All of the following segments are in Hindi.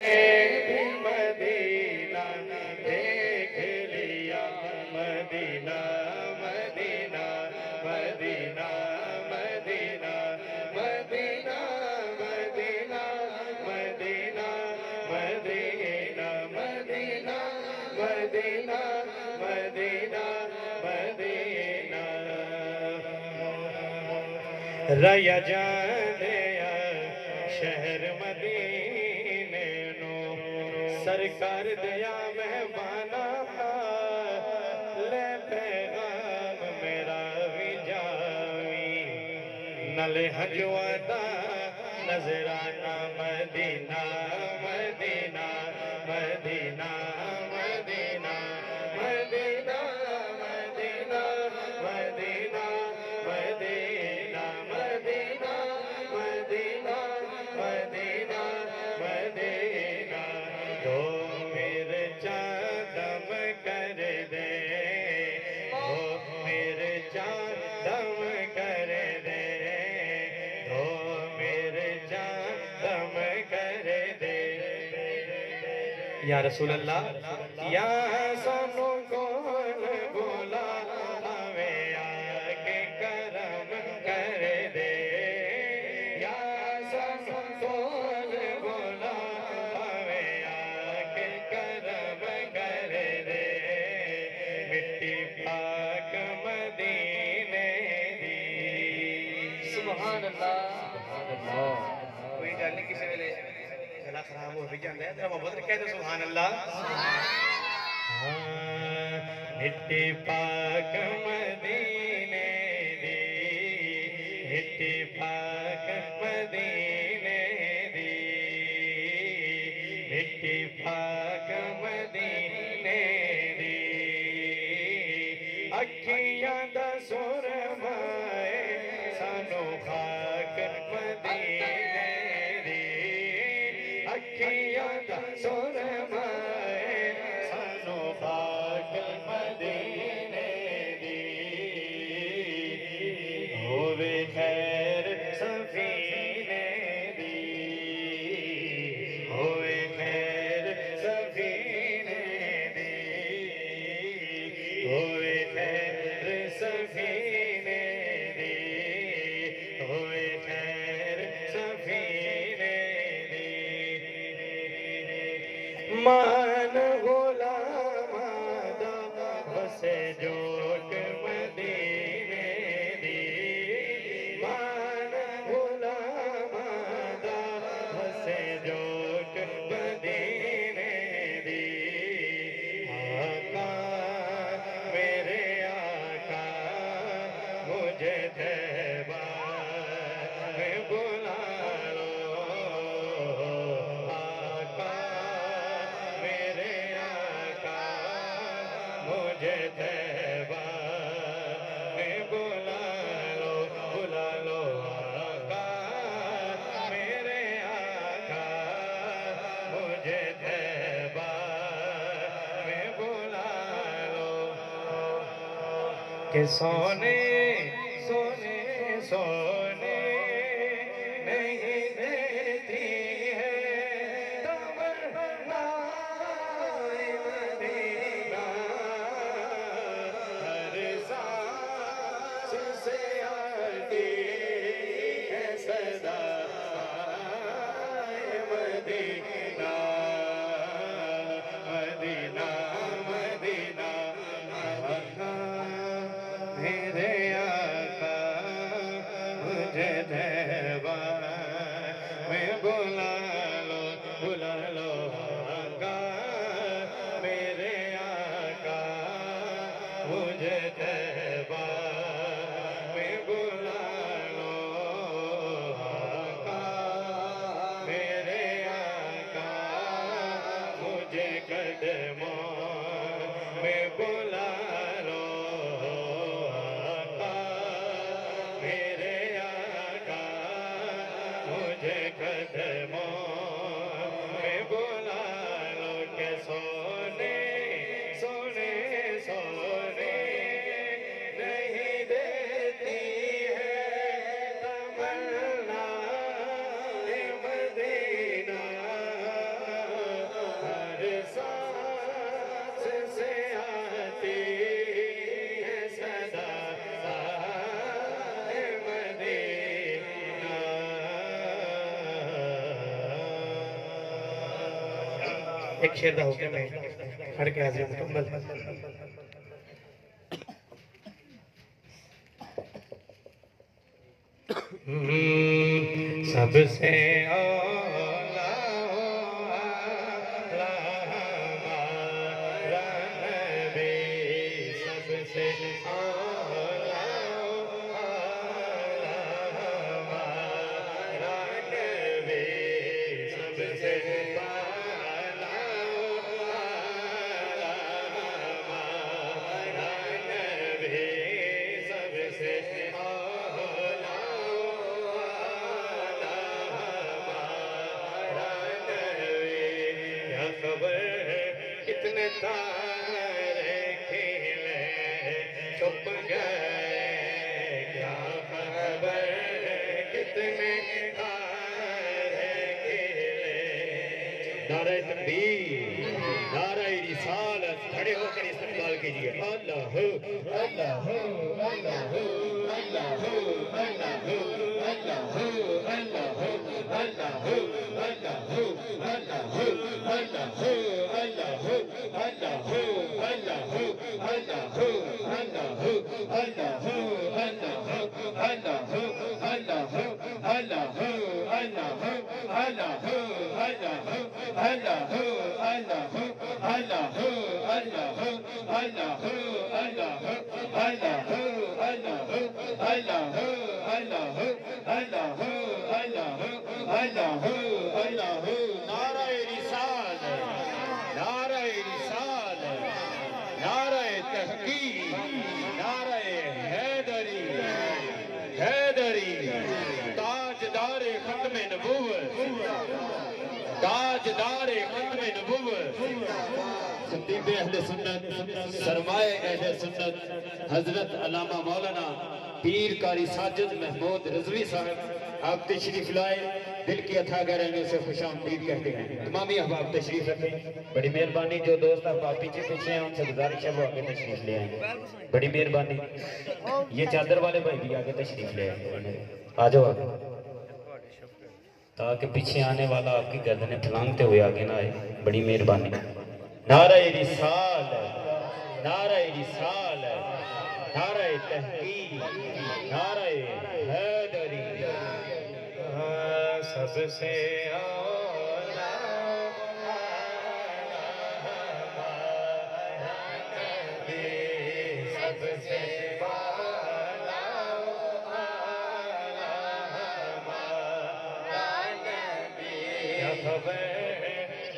भी मदीना देख लिया, मदीना मदीना मदीना मदीना मदीना मदीना मदीना मदीना मदीना मदीना मदीना मदीना रया जाने शहर मदीने नो सरकार दिया मेहमाना ले पैगाम मेरा भी जावी नले हजवादा नजराना मदीना मदीना मदीना मदीना मदीना मदीना मदीना मदीना मदीना मदीना मदीना मदीना तो मेरे चादम कर दे ओ मेरे चादम कर दे तो मेरे चादम कर दे या रसूल अल्लाह या सानू कौन बोला हवे आके करम कर दे या सानू कौन बोला हवे आके करम कर दे मिट्टी पाक मदीने दी सुभान अल्लाह कोई गल नहीं किसी वेले गला खराब हो भी जाता है तेरा मोहब्बत कह दो सुभान अल्लाह मिट्टी पाक मदीने दी मिट्टी पाक मदीने दी मिट्टी पाक मदीने दी अखियां दा सुरमाए सानू खाक मदीने दी अखियां दा सुरमाए सानू खाक मदीने दी होवे खैर सफीने दी होवे खैर सफीने दी होवे खैर सफीने दी होवे खैर सफीने दी मान गुलामादा बसे जोट मदीने दी मान गुलामादा बसे जोट मदीने दी आका मेरे आका मुझे तैबा में बुला लो आका मेरे आका मुझे तैबा में बुला लो आका मेरे आका मुझे तैबा में बुला लो कि सोने सोने सोने नहीं देती है तमन्नाए मदीना हर सांस से आती है सदाए मदीना मदीना मदीना आका मेरे आका मुझे तैबा में बुला लो आका मेरे आका मुझे तैबा में बुला लो आका मेरे आका मुझे कदमों में बुला लो आका मेरे आका मुझे कदमों में बुला एक शेर दा हुक्म है पढ़ के हाजिर मुकम्मल सबसे कितने तारे खिले छुप गए क्या खबर कितने तारे खिले नारे तकबीर नारे रिसालत खड़े होकर इस्तेमाल कीजिए अल्लाह अल्लाह अल्लाह अल्लाह अल्लाह अल्लाह अल्लाह ताजदार खत्म नबुव्वत खतीब अहले सुन्नत सरमाए अहले सुन्नत हजरत अल्लामा मौलाना पीर कारी साजिद महमूद रिजवी साहब आप तशरीफ लाए दिल की अथाह गहराइयों से खुशामदीद कहते हैं तमामी अहबाब तशरीफ रखें बड़ी मेहरबानी जो दोस्त आप पीछे पीछे हैं उनसे गुजारिश है वो आगे तशरीफ ले आए बड़ी मेहरबानी ये चादर वाले भाई भी आगे तशरीफ ले आए आ जाओ ताकि पीछे आने वाला आपकी गर्दनें फलांगते हुए आगे ना आए बड़ी मेहरबानी नारे रिसाल नारे रिसाल नारे तहकीक नारे हैदरी सबसे आला सबसे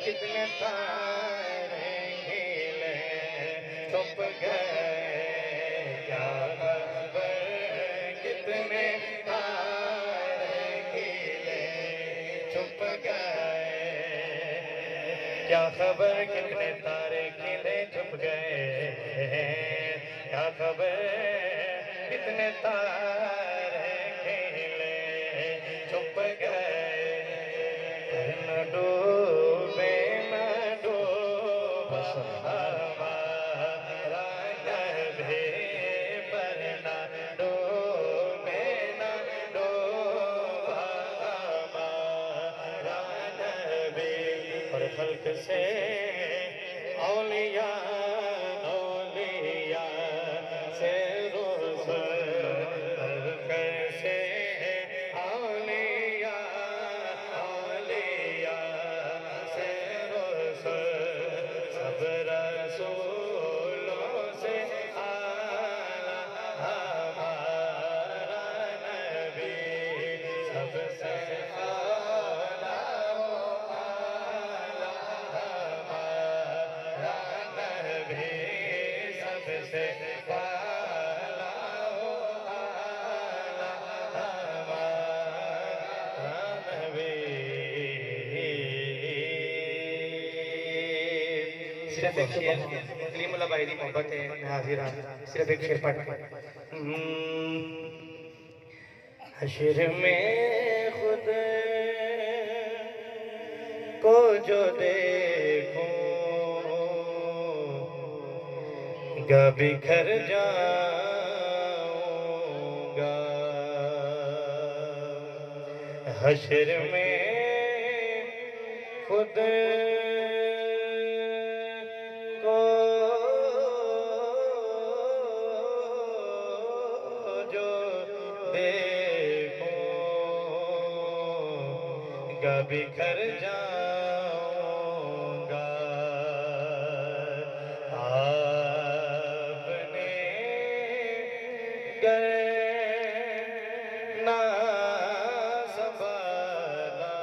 कितने तारे खिले छुप गए क्या खबर कितने तारे खिले छुप गए क्या खबर कितने तारे खिले छुप गए क्या खबर कितने तारे खिले छुप गए डूबे न डूब हमारा नभी पर न डूबे न डूब हमारा नभी और खल्क से औलिया औलिया से रुसल कैसे औलिया सिर्फ एक शेर कलीमुल्लाह भाई की मोहब्बत है मैं हाजिर हूं सिर्फ एक शेर पढ़ के हश्र में खुद को जो देखूंगा बिखर जाऊंगा हश्र में खुद बिखर जाऊंगा। आपने गर ना संभाला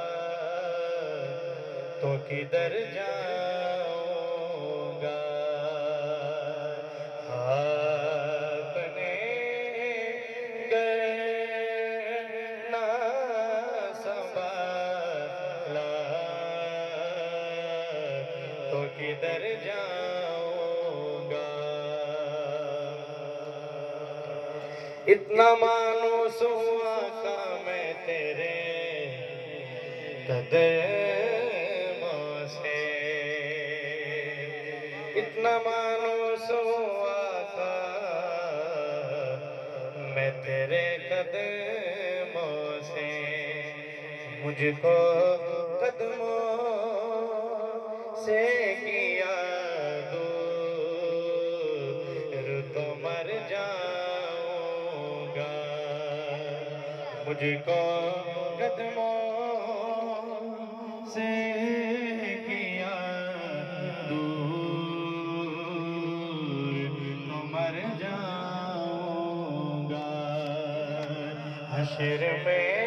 तो किधर जाऊंगा। आपने गर ना संभाला तो किधर जाऊंगा। इतना मानूस हुआ का मैं तेरे कदमों से, इतना मानूस हुआ का मैं तेरे कदमों से। मुझको कदमों से किया दूर तो मर जाऊंगा। मुझको कदमों से किया दूर तो मर जाऊंगा। हश्र में